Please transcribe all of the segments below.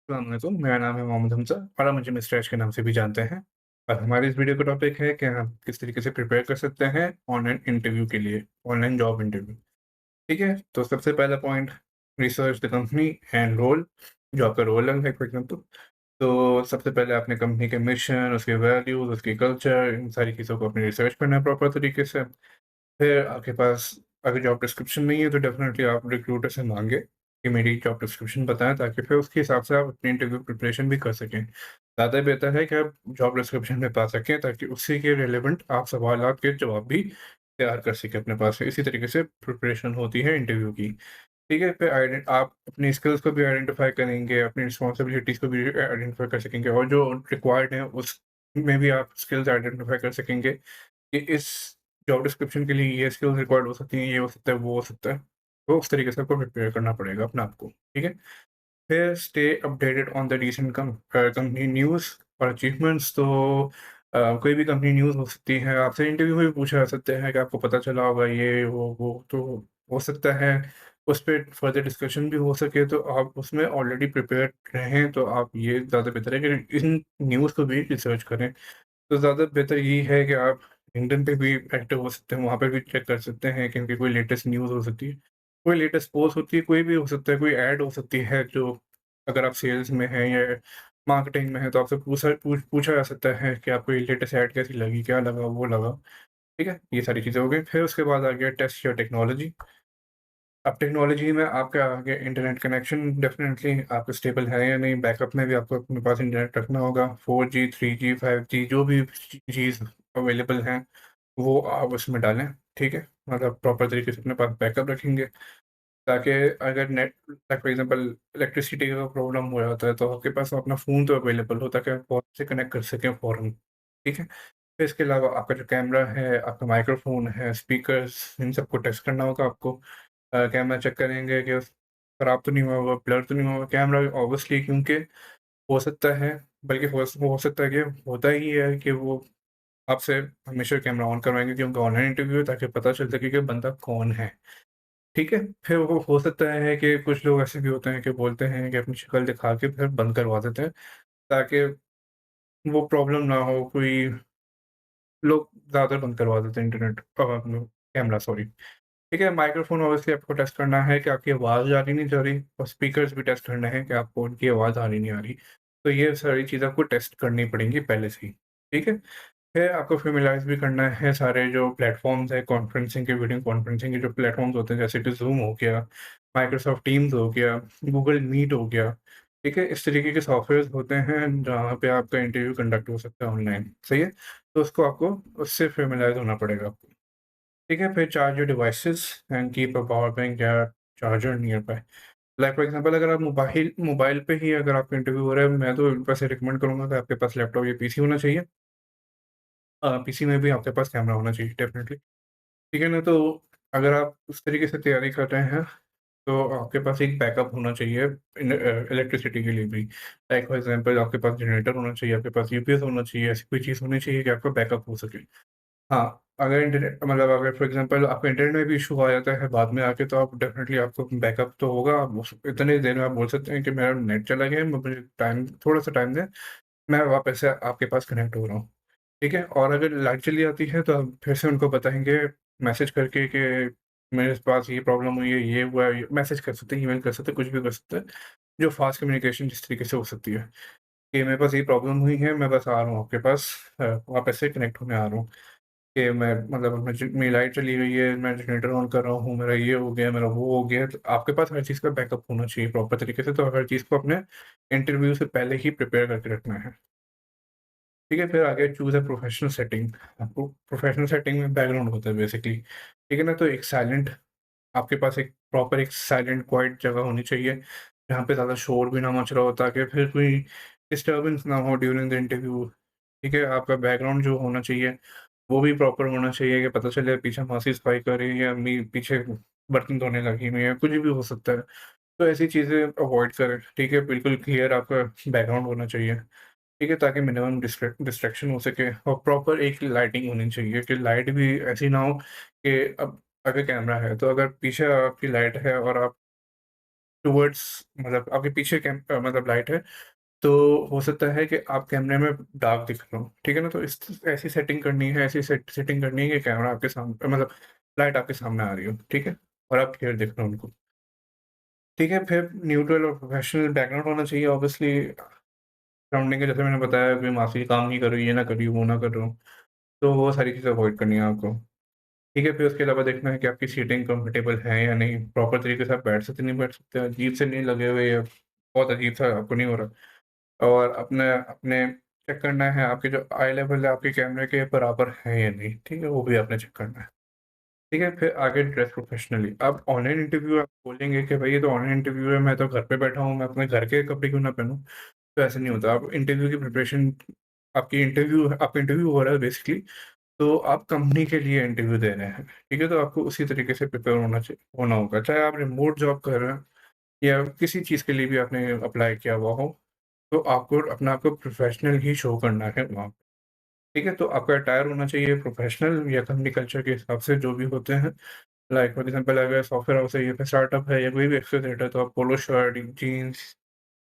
अस्सलाम वालेकुम, मेरा नाम है मोहम्मद हमज़ा और आप मुझे मिस्टर ऐश के नाम से भी जानते हैं। और हमारी इस वीडियो का टॉपिक है कि हम किस तरीके से प्रिपेयर कर सकते हैं ऑनलाइन इंटरव्यू के लिए, ऑनलाइन जॉब इंटरव्यू। ठीक है? तो सबसे पहला point research the company and role, जो आपका रोल है फॉर एग्ज़ाम्पल। तो सबसे पहले अपने कंपनी के मिशन, उसके वैल्यूज़, उसकी कल्चर, इन सारी चीज़ों को अपनी रिसर्च करना है प्रॉपर तरीके से। फिर आपके पास अगर जॉब डिस्क्रिप्शन नहीं है तो डेफ़िनेटली आप रिक्रूटर से माँगे कि मेरी जॉब डिस्क्रिप्शन बताएँ, ताकि फिर उसके हिसाब से आप अपनी इंटरव्यू प्रिपरेशन भी कर सकें। ज़्यादा बेहतर है कि आप जॉब डिस्क्रिप्शन में पा सकें, ताकि उसी के रिलेवेंट आप सवालात के जवाब भी तैयार कर सकें अपने पास से। इसी तरीके से प्रिपरेशन होती है इंटरव्यू की। ठीक है? फिर आप अपनी स्किल्स को भी आइडेंटिफ़ाई करेंगे, अपनी रिस्पॉन्सिबिलिटीज़ को भी आइडेंटिफ़ाई कर सकेंगे और जो रिक्वायर्ड है उसमें भी आप स्किल्स आइडेंटिफ़ाई कर सकेंगे कि इस जॉब डिस्क्रिप्शन के लिए ये स्किल्स रिक्वायर्ड हो सकती हैं, ये हो सकता है, वो हो सकता है। तो उस तरीके से आपको प्रिपेयर करना पड़ेगा अपने आप को, ठीक है? फिर stay updated on the recent company news और अचीवमेंट्स। तो कोई भी कंपनी न्यूज़ हो सकती है, आपसे इंटरव्यू में भी पूछा जा सकता है कि आपको पता चला होगा ये, वो, तो हो सकता है उस पे फर्दर डिस्कशन भी हो सके, तो आप उसमें ऑलरेडी प्रिपेयर्ड रहें, तो आप ये ज़्यादा बेहतर है कि इन न्यूज़ को भी रिसर्च करें। तो ज़्यादा बेहतर यही है कि आप लिंक्डइन पे भी एक्टिव हो सकते हैं, वहाँ पे भी चेक कर सकते हैं कि उनकी कोई लेटेस्ट न्यूज़ हो सकती है, कोई लेटेस्ट पोस्ट होती है, कोई भी हो सकता है, कोई ऐड हो सकती है, जो अगर आप सेल्स में हैं या मार्केटिंग में हैं, तो आपसे पूछा जा सकता है कि आपको ये लेटेस्ट ऐड कैसी लगी, क्या लगा, वो लगा, ठीक है? ये सारी चीज़ें हो गई। फिर उसके बाद आ गया टेस्ट योर टेक्नोलॉजी। अब टेक्नोलॉजी में आपका आगे इंटरनेट कनेक्शन डेफ़िनेटली आपका स्टेबल है या नहीं, बैकअप में भी आपको अपने पास इंटरनेट रखना होगा। 4G, 3G, 5G जो भी चीज़ अवेलेबल हैं, वो आप उसमें डालें, ठीक है? मतलब प्रॉपर तरीके से अपने पास बैकअप रखेंगे, ताकि अगर net like for example electricity का प्रॉब्लम हो जाता है, तो आपके पास अपना फ़ोन तो अवेलेबल हो, ताकि आप फ़ोन से कनेक्ट कर सकें फ़ौरन, ठीक है? फिर इसके अलावा आपका जो कैमरा है, आपका माइक्रोफ़ोन है, स्पीकर्स, इन सबको टेस्ट करना होगा आपको। कैमरा चेक करेंगे कि खराब तो नहीं हुआ होगा, ब्लर तो नहीं हुआ होगा कैमरा ऑब्वियसली, क्योंकि हो सकता है, बल्कि हो सकता है कि होता ही है कि वो आपसे हमेशा कैमरा ऑन करवाएँगे, क्योंकि ऑनलाइन इंटरव्यू है, ताकि पता चल सके कि बंदा कौन है, ठीक है? फिर वो हो सकता है कि कुछ लोग ऐसे भी होते हैं कि बोलते हैं कि अपनी शक्ल दिखा के फिर बंद करवा देते हैं, ताकि वो प्रॉब्लम ना हो, कोई लोग ज़्यादातर बंद करवा देते हैं इंटरनेट कैमरा सॉरी। ठीक है, माइक्रोफ़ोन ऑब्वियसली आपको टेस्ट करना है कि आपकी आवाज़ जा रही नहीं जा रही, और स्पीकर्स भी टेस्ट करने हैं कि आपको उनकी आवाज़ आ रही नहीं आ रही। तो ये सारी चीज़ें आपको टेस्ट करनी पड़ेंगी पहले से ही, ठीक है? फिर आपको फ़ैमिलाइज़ भी करना है सारे जो प्लेटफ़ॉर्म्स हैं कॉन्फ्रेंसिंग के, वीडियो कॉन्फ्रेंसिंग के जो प्लेटफ़ॉर्म्स होते हैं, जैसे कि ज़ूम हो गया, माइक्रोसॉफ्ट टीम्स हो गया, गूगल मीट हो गया, ठीक है? इस तरीके के सॉफ्टवेयर्स होते हैं जहाँ पे आपका इंटरव्यू कंडक्ट हो सकता है ऑनलाइन, सही है? तो उसको आपको उससे फ़ैमिलाइज़ होना पड़ेगा आपको। ठीक है, फिर charge your devices and keep a power bank या charger nearby. Like for example अगर आप मोबाइल मोबाइल पे ही अगर आपका इंटरव्यू हो रहा है, मैं तो वैसे रिकमेंड करूँगा कि आपके पास लैपटॉप या पीसी होना चाहिए। पीसी में भी आपके पास कैमरा होना चाहिए डेफ़िनिटली, ठीक है ना? तो अगर आप उस तरीके से तैयारी कर रहे हैं, तो आपके पास एक बैकअप होना चाहिए इलेक्ट्रिसिटी के लिए भी। लाइक फॉर एग्जांपल आपके पास जनरेटर होना चाहिए, आपके पास यूपीएस होना चाहिए, ऐसी कोई चीज़ होनी चाहिए कि आपका बैकअप हो सके। हाँ, अगर इंटरनेट मतलब अगर फॉर एग्ज़ाम्पल आपको इंटरनेट में भी इश्यू आ जाता है बाद में आके, तो आप डेफ़िनेटली आपको बैकअप तो होगा। आप उस इतनी देर में आप बोल सकते हैं कि मेरा नेट चला गया है, मुझे थोड़ा-सा टाइम दें, मैं वापस से आपके पास कनेक्ट हो रहा हूँ, ठीक है? और अगर लाइट चली जाती है, तो आप फिर से उनको बताएँगे मैसेज करके कि मेरे पास ये प्रॉब्लम हुई है, ये हुआ है। मैसेज कर सकते हैं, ईमेल कर सकते हैं, कुछ भी कर सकते हैं, जो फ़ास्ट कम्युनिकेशन जिस तरीके से हो सकती है, कि मेरे पास ये प्रॉब्लम हुई है, मैं बस आ रहा हूँ आपके पास, वापस से कनेक्ट होने आ रहा हूँ। कि मैं मतलब मेरी लाइट चली गई है, मैं जनरेटर ऑन कर रहा हूँ, मेरा ये हो गया, मेरा वो हो गया। तो आपके पास हर चीज़ का बैकअप होना चाहिए प्रॉपर तरीके से, तो हर चीज़ को अपने इंटरव्यू से पहले ही प्रिपेयर करके रखना है। ठीक है? फिर आगे चूज़ अ प्रोफेशनल सेटिंग। आपको प्रोफेशनल सेटिंग में बैकग्राउंड होता है बेसिकली, ठीक है ना? तो एक साइलेंट आपके पास एक प्रॉपर एक साइलेंट क्वाइट जगह होनी चाहिए, जहाँ पे ज़्यादा शोर भी ना मच रहा हो, ताकि फिर कोई डिस्टर्बेंस ना हो ड्यूरिंग द इंटरव्यू, ठीक है? आपका बैकग्राउंड जो होना चाहिए, वो भी प्रॉपर होना चाहिए कि पता चले पीछे मासी सफाई कर रही है या अम्मी पीछे बर्तन धोने लगी हुई हैं, कुछ भी हो सकता है। तो ऐसी चीज़ें अवॉइड करें, ठीक है? बिल्कुल क्लियर आपका बैकग्राउंड होना चाहिए, ठीक है? ताकि मिनिमम डिस्ट्रैक्शन हो सके, और प्रॉपर एक लाइटिंग होनी चाहिए कि लाइट भी ऐसी ना हो कि अब अगर कैमरा है, तो अगर पीछे आपकी लाइट है और आप टुवर्ड्स मतलब आपके पीछे मतलब लाइट है, तो हो सकता है कि आप कैमरे में डार्क दिख रहे हो, ठीक है ना? तो इस ऐसी सेटिंग करनी है, ऐसी सेटिंग करनी है कि कैमरा आपके सामने मतलब लाइट आपके सामने आ रही हो, ठीक है? और आप क्लियर दिख रहे हो उनको, ठीक है? फिर न्यूट्रल और प्रोफेशनल बैकग्राउंड होना चाहिए ऑब्वियसली सराउंडिंग के, जैसे मैंने बताया कोई मासूम काम नहीं कर रही, ये ना कर रही हूँ, वो ना कर रहा हूँ, तो वो सारी चीज़ें अवॉइड करनी है आपको, ठीक है? फिर उसके अलावा देखना है कि आपकी सीटिंग कंफर्टेबल है या नहीं, प्रॉपर तरीके से आप बैठ सकते नहीं बैठ सकते, अजीब से नहीं लगे हुए या बहुत अजीब-सा आपको नहीं हो रहा। और अपने अपने चेक करना है आपके जो आई लेवल है आपके कैमरे के बराबर है या नहीं, ठीक है? वो भी आपने चेक करना है, ठीक है? फिर आगे ड्रेस प्रोफेशनली। अब ऑनलाइन इंटरव्यू आप बोलेंगे कि भई ये तो ऑनलाइन इंटरव्यू है, मैं तो घर पे बैठा हूँ, मैं अपने घर के कपड़े क्यों ना पहनूँ? तो ऐसा नहीं होता। आप इंटरव्यू की प्रिपरेशन आपका इंटरव्यू हो रहा है बेसिकली, तो आप कंपनी के लिए इंटरव्यू दे रहे हैं, ठीक है? तो आपको उसी तरीके से प्रिपेयर होना होगा। चाहे आप रिमोट जॉब कर रहे हैं या किसी चीज़ के लिए भी आपने अप्लाई किया हुआ हो, तो आपको अपने आप को प्रोफ़ेशनल ही शो करना है वहाँ पे, ठीक है? तो आपका अटायर होना चाहिए प्रोफ़ेशनल या कंपनी कल्चर के हिसाब से जो भी होते हैं। लाइक फॉर एग्ज़ाम्पल अगर सॉफ्टवेयर हाउस है या फिर स्टार्टअप है या कोई भी एक्स-वाई-ज़ेड है, तो आप पोलो शर्ट, जीन्स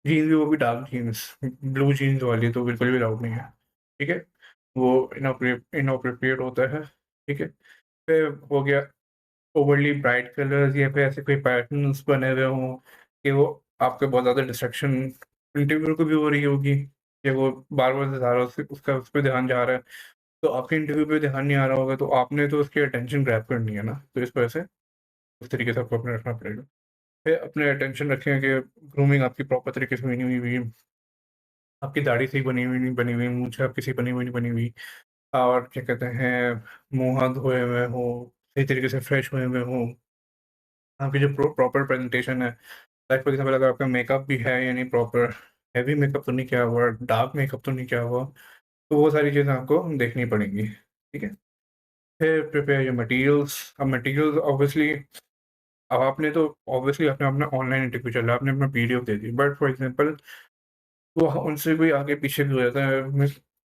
जीन्स भी वो भी डार्क जीन्स, ब्लू जीन्स वाली तो बिल्कुल भी अलाउड नहीं है, ठीक है? वो इनअप्रोप्रिएट होता है, ठीक है? फिर हो गया ओवरली ब्राइट कलर्स या फिर ऐसे कोई पैटर्न्स बने हुए हों कि वो आपको बहुत ज़्यादा डिस्ट्रैक्शन इंटरव्यूअर को भी हो रही होगी कि वो बार-बार से ज़्यादा उस पे ध्यान जा रहा है, तो आपके इंटरव्यू पे ध्यान नहीं आ रहा होगा, तो आपने तो उसकी अटेंशन ग्रैब करनी है ना, तो इस वजह से उस तरीके से आपको अपना रखना पड़ेगा। फिर अपने अटेंशन रखें कि ग्रूमिंग आपकी प्रॉपर तरीके से हुई नहीं हुई, आपकी दाढ़ी सही बनी हुई नहीं बनी हुई, मूंछ आपकी सही बनी हुई नहीं बनी हुई और क्या कहते हैं, मुँह हाथ धोए हुए हों, सही तरीके से फ्रेश हुए हुए हों, आपकी जो प्रॉपर प्रेजेंटेशन है, लाइक फॉर एग्ज़ाम्पल अगर आपका मेकअप भी है यानी प्रॉपर हेवी मेकअप तो नहीं किया हुआ, डार्क मेकअप तो नहीं किया हुआ, तो वो सारी चीज़ें आपको देखनी पड़ेंगी, ठीक है? फिर प्रिपेयर योर मटीरियल्स। अब मटीरियल्स ऑब्वियसली अब आपने तो ऑब्वियसली आपने अपना ऑनलाइन इंटरव्यू चला, आपने अपना PDF they the, but for example वो उनसे कोई आगे पीछे भी हो जाता है,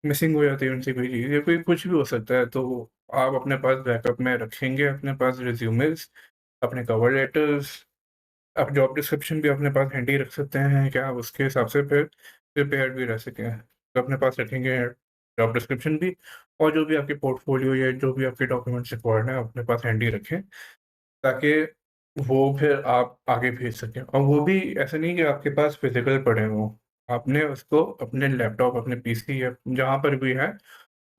मिसिंग हो जाती है उनसे कोई चीज़ या कोई कुछ भी हो सकता है, तो आप अपने पास बैकअप में रखेंगे, अपने पास रिज़्यूमेज़, अपने कवर लेटर्स, आप जॉब डिस्क्रिप्शन भी अपने पास हैंडी रख सकते हैं कि आप उसके हिसाब से फिर प्रिपेयर्ड भी रह सकें। तो अपने पास रखेंगे जॉब डिस्क्रिप्शन भी और जो भी आपके पोर्टफोलियो या जो भी आपके डॉक्यूमेंट्स रिक्वायर्ड हैं, अपने पास हैंडी रखें, ताकि वो फिर आप आगे भेज सकें और वो भी ऐसा नहीं कि आपके पास फिज़िकल पड़े हों। आपने उसको अपने लैपटॉप, अपने पीसी या जहाँ पर भी है,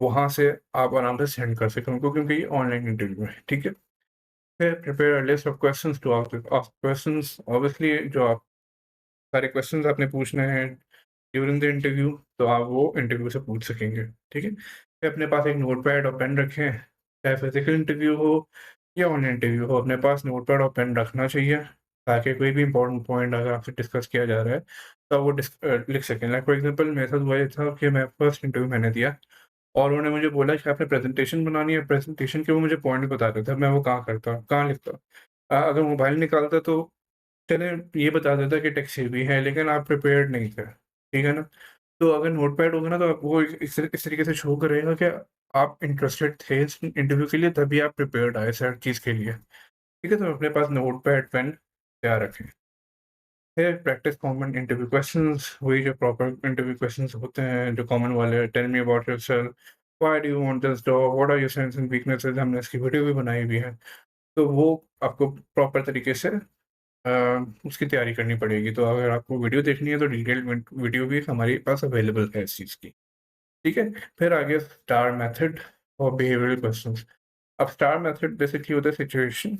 वहाँ से आप आराम से सेंड कर सकें उनको क्योंकि ये ऑनलाइन इंटरव्यू है, ठीक है? फिर prepare a list of questions to ask questions obviously जो आप सारे क्वेश्चंस आपने पूछने हैं ड्यूरिंग द इंटरव्यू, तो आप वो इंटरव्यू से पूछ सकेंगे, ठीक है? फिर अपने पास एक नोटपैड और पेन रखें, चाहे फिज़िकल इंटरव्यू हो या ऑनलाइन इंटरव्यू हो, अपने पास नोटपैड और पेन रखना चाहिए, ताकि कोई भी इम्पोर्टेंट पॉइंट अगर आपसे डिस्कस किया जा रहा है, तो वो लिख सकें। लाइक फॉर एग्ज़ाम्पल मेरे साथ हुआ ये था कि मैं फर्स्ट इंटरव्यू मैंने दिया और उन्होंने मुझे बोला कि आपने प्रेज़ेंटेशन बनानी है, प्रेज़ेंटेशन के वो मुझे पॉइंट बता रहे थे, मैं वो कहाँ करता, कहाँ लिखता? अगर मोबाइल निकालता तो चलिए ये बता देता कि टेक सेवी है, लेकिन आप प्रिपेयर्ड नहीं थे, ठीक है ना? तो अगर नोटपैड होगा ना तो आप वो इस तरीके से शो करेगा कि आप इंटरेस्टेड थे इस इंटरव्यू के लिए तभी आप प्रिपेयर्ड आए हर चीज़ के लिए, ठीक है? तो अपने पास नोटपैड, पेन तैयार रखें। फिर प्रैक्टिस कॉमन इंटरव्यू क्वेश्चंस, वही जो प्रॉपर इंटरव्यू क्वेश्चंस होते हैं, जो कॉमन वाले, tell me about yourself, why do you want this job, what are your strengths and weaknesses, हमने इसकी वीडियो भी बनाई हुई है। तो वो आपको प्रॉपर तरीके से अ, उसकी तैयारी करनी पड़ेगी। तो अगर आपको वीडियो देखनी है तो डिटेल्ड वीडियो भी हमारे पास अवेलेबल है इस चीज़ की, ठीक है? फिर आ गया स्टार मेथड और बिहेवियरल क्वेश्चंस। अब स्टार मेथड बेसिकली होता है situation,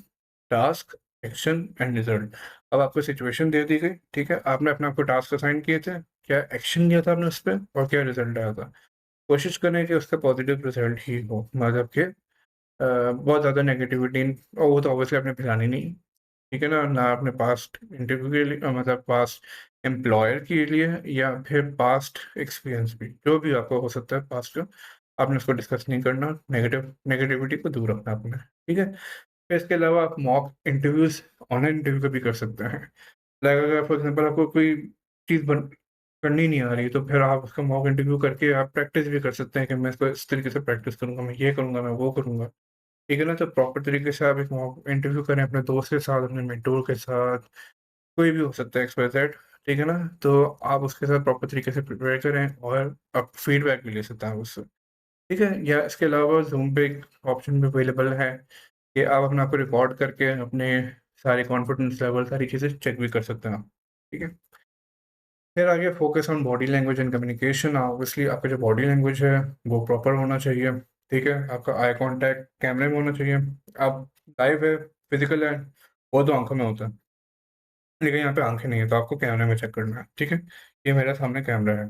task, action and result. अब आपको सिचुएशन दे दी गई, ठीक है? आपने अपने आप को टास्क असाइन किए थे, क्या एक्शन लिया था आपने उस पे और क्या रिजल्ट आया था? कोशिश करें कि उसका पॉजिटिव रिजल्ट ही हो, मतलब कि बहुत ज़्यादा नेगेटिविटी और वो तो ऑब्वियसली आपने फैलानी नहीं। ठीक है ना? ना अपने पास्ट इंटरव्यू के लिए मतलब पास्ट एम्प्लॉयर के लिए या फिर पास्ट एक्सपीरियंस भी, जो भी आपका हो सकता है पास्ट का, आपने उसको डिस्कस नहीं करना, नेगेटिविटी को दूर रखना अपने, ठीक है? फिर इसके अलावा आप मॉक इंटरव्यूज़ ऑनलाइन इंटरव्यू का भी कर सकते हैं। लाइक अगर फॉर एग्ज़ाम्पल आपको कोई चीज़ बन करनी नहीं आ रही, तो फिर आप उसका मॉक इंटरव्यू करके आप प्रैक्टिस भी कर सकते हैं कि मैं इसको इस तरीके से प्रैक्टिस करूँगा, मैं ये करूँगा, मैं वो करूँगा। ठीक है ना? तो प्रॉपर तरीके से आप एक मॉक इंटरव्यू करें अपने दोस्त के साथ, अपने मेंटर के साथ, कोई भी हो सकता है XYZ, ठीक है ना? तो आप उसके साथ प्रॉपर तरीके से प्रिपेयर करें और आप फीडबैक भी ले सकते हैं उससे, ठीक है? या इसके अलावा ज़ूम पे एक ऑप्शन भी अवेलेबल है कि आप अपने आप को रिकॉर्ड करके अपने सारे कॉन्फिडेंस लेवल, सारी चीज़ें चेक भी कर सकते हैं आप, ठीक है? फिर आगे focus on body language and communication. Obviously आपका जो बॉडी लैंग्वेज है वो प्रॉपर होना चाहिए, ठीक है? आपका आई कॉन्टैक्ट कैमरे में होना चाहिए। अब लाइव है, फिजिकल है, वो तो आंखों में होता है, लेकिन यहाँ पे आंखें नहीं है, तो आपको कैमरे में चेक करना है, ठीक है? ये मेरे सामने कैमरा है,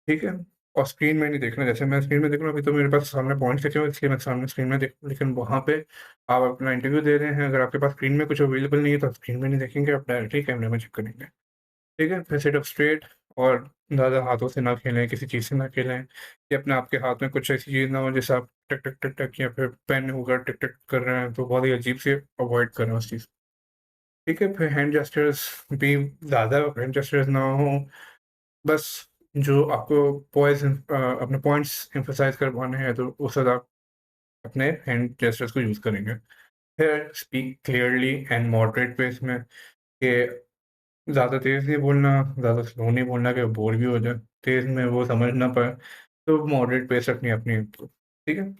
ठीक है? और स्क्रीन में नहीं देखना, जैसे मैं स्क्रीन में देख रहा हूँ, अभी तो मेरे पास सामने पॉइंट्स लिखे हुए हैं, इसलिए मैं सामने स्क्रीन में देख रहा हूँ, लेकिन वहाँ पे आप अपना इंटरव्यू दे रहे हैं, अगर आपके पास स्क्रीन में कुछ अवेलेबल नहीं है, तो आप स्क्रीन में नहीं देखेंगे, आप डायरेक्टली कैमरे में चेक करेंगे। ठीक है? फिर सिट अप स्ट्रेट और ज़्यादा हाथों से ना खेलें, किसी चीज़ से ना खेलें, कि अपने आपके हाथ में कुछ ऐसी चीज़ ना हो जैसे आप टक, टक, टक, टक या फिर पेन होगा टक-टक कर रहे हैं, तो बहुत ही अजीब सी अवॉइड करें उस चीज़। ठीक है? फिर हैंड जेस्चर्स भी ज़्यादा हैंड जेस्चर्स ना हों, बस जो आपको अपने पॉइंट्स एम्फसाइज़ करवाने हैं, तो उस वक़्त आप अपने हैंड जेस्चर्स को यूज़ करेंगे। फिर speak clearly and moderate pace में, कि ज़्यादा तेज़ नहीं बोलना, ज़्यादा स्लो नहीं बोलना कि वो बोर भी हो जाए, तेज़ में वो समझ ना पाए, तो मॉडरेट पेस रखनी है अपनी तो, ठीक है?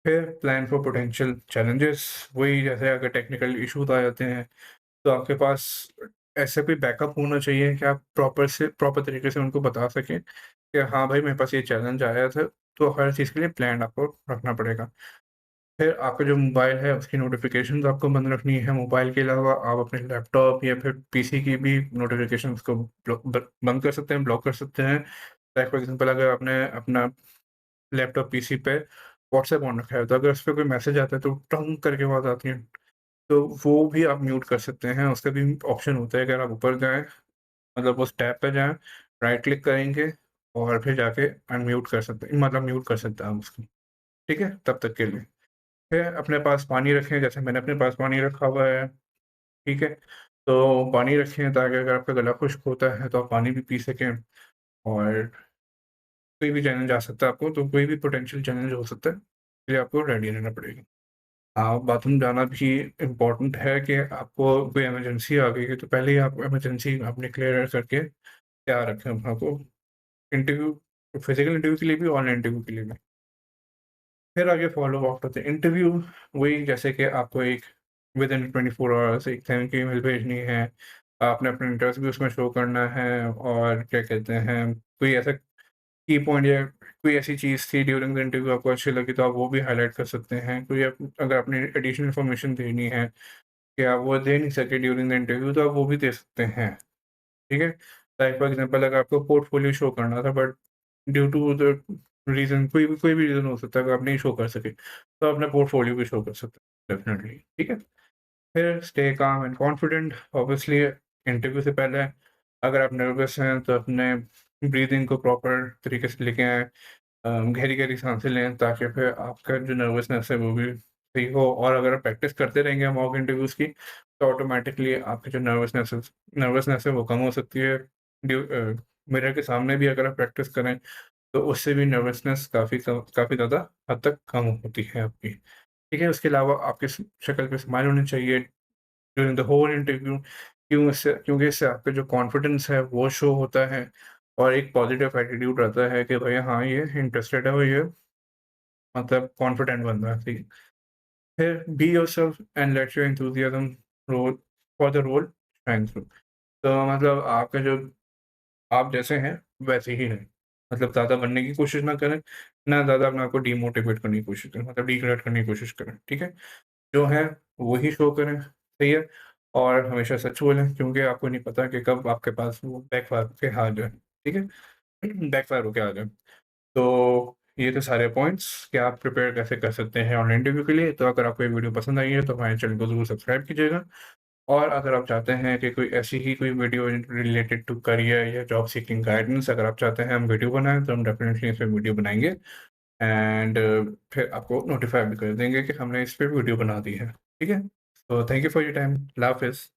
फिर प्लान फॉर पोटेंशियल चैलेंजेस, वही जैसे अगर टेक्निकल इश्यूज़ आ जाते हैं, तो आपके पास ऐसा कोई बैकअप होना चाहिए कि आप प्रॉपर तरीके से उनको बता सकें कि हाँ भाई, मेरे पास ये चैलेंज आया था, तो हर चीज़ के लिए प्लान आपको रखना पड़ेगा। फिर आपका जो मोबाइल है उसकी नोटिफ़िकेशंस आपको बंद रखनी है, मोबाइल के अलावा आप अपने लैपटॉप या फिर पीसी की भी नोटिफ़िकेशंस को बंद कर सकते हैं, ब्लॉक कर सकते हैं। लाइक फॉर एग्ज़ाम्पल, अगर आपने अपना लैपटॉप पीसी पे व्हाट्सएप ऑन रखा है, तो अगर उसपे कोई मैसेज आता है तो टंग करके आवाज़ आती है, तो वो भी आप म्यूट कर सकते हैं। उसका भी ऑप्शन होता है, अगर आप ऊपर जाएँ, मतलब उस टैब पे जाएँ, राइट क्लिक करेंगे और फिर जाके अनम्यूट कर सकते हैं, मतलब म्यूट कर सकते हैं आप उसको, ठीक है? तब तक के लिए। है, अपने पास पानी रखें, जैसे मैंने अपने पास पानी रखा हुआ है, ठीक है? तो पानी रखें ताकि अगर आपका गला खुश्क होता है तो आप पानी भी पी सकें, और कोई भी चैलेंज आ सकता है आपको, तो कोई भी पोटेंशियल चैलेंज हो सकता है, इसलिए आपको रेडी रहना पड़ेगा। बाथरूम जाना भी इम्पोर्टेंट है, कि आपको कोई इमरजेंसी आ गई है, तो पहले ही आप इमरजेंसी अपनी क्लियर करके तैयार रखें अपने आप को, इंटरव्यू फिज़िकल इंटरव्यू के लिए भी, ऑनलाइन इंटरव्यू के लिए भी। फिर आगे फ़ॉलो अप होते हैं इंटरव्यू, वही जैसे कि आपको एक विदिन 24 आवर्स एक थैंक यू ईमेल भेजनी है, आपने अपना इंटरेस्ट भी उसमें शो करना है, और क्या कहते हैं, कोई ऐसा की पॉइंट या कोई ऐसी चीज़ थी ड्यूरिंग द इंटरव्यू आपको अच्छी लगी, तो आप वो भी हाइलाइट कर सकते हैं। कोई अगर आपने एडिशनल इन्फॉर्मेशन देनी है कि आप वो दे नहीं सके ड्यूरिंग द इंटरव्यू, तो आप वो भी दे सकते हैं, ठीक है? लाइक फॉर एग्ज़ाम्पल, अगर आपको पोर्टफोलियो शो करना था, but due to the reason, कोई भी रीज़न हो सकता है, अगर आप नहीं शो कर सके, तो आप अपना पोर्टफोलियो भी शो कर सकते हैं डेफ़िनिटली, ठीक है? फिर stay calm and confident, obviously interview से पहले अगर आप नर्वस हैं, तो अपने ब्रीथिंग को प्रॉपर तरीके से लेके आएँ, गहरी-गहरी साँसें लें, ताकि फिर आपका जो नर्वसनेस है वो भी सही हो, और अगर आप प्रैक्टिस करते रहेंगे मॉक इंटरव्यूज़ की, तो ऑटोमैटिकली आपकी जो नर्वसनेस है वो कम हो सकती है। मिरर के सामने भी अगर आप प्रैक्टिस करें, तो उससे भी नर्वसनेस काफ़ी ज़्यादा हद तक कम होती है आपकी। ठीक है? उसके अलावा आपकी शक्ल पे स्माइल होनी चाहिए ड्यूरिंग द होल इंटरव्यू, क्योंकि इससे आपका जो कॉन्फिडेंस है वो शो होता है, और एक पॉजिटिव एटीट्यूड रहता है कि भाई हाँ, ये इंटरेस्टेड है, और ये मतलब कॉन्फिडेंट बंदा है, ठीक है? फिर be yourself and let your enthusiasm role for the role shine through. तो मतलब आपका जो आप जैसे हैं वैसे ही रहें। मतलब ज़्यादा बनने की कोशिश ना करें, ना ज़्यादा अपने आप को डिमोटिवेट करने की कोशिश करें, मतलब डिग्रेड करने की कोशिश करें, ठीक है? जो है वही शो करें, सही है? और हमेशा सच बोलें, क्योंकि आपको नहीं पता कि कब आपके पास वो बैकफ़ायर होके आ जाए, ठीक है? बैकफ़ायर होके आ जाए। तो ये थे सारे पॉइंट्स कि आप प्रिपेयर कैसे कर सकते हैं ऑनलाइन इंटरव्यू के लिए। तो अगर आपको ये वीडियो पसंद आई है, तो हमारे चैनल को ज़रूर सब्सक्राइब कीजिएगा, और अगर आप चाहते हैं कि कोई ऐसी ही कोई वीडियो रिलेटेड टू करियर या जॉब सीकिंग गाइडेंस अगर आप चाहते हैं हम वीडियो बनाएँ, तो हम डेफ़िनेटली इस पे वीडियो बनाएँगे, एंड फिर आपको नोटिफ़ाई भी कर देंगे कि हमने इस पे वीडियो बना दी है। ठीक है? तो thank you for your time. अल्लाह हाफ़िज़।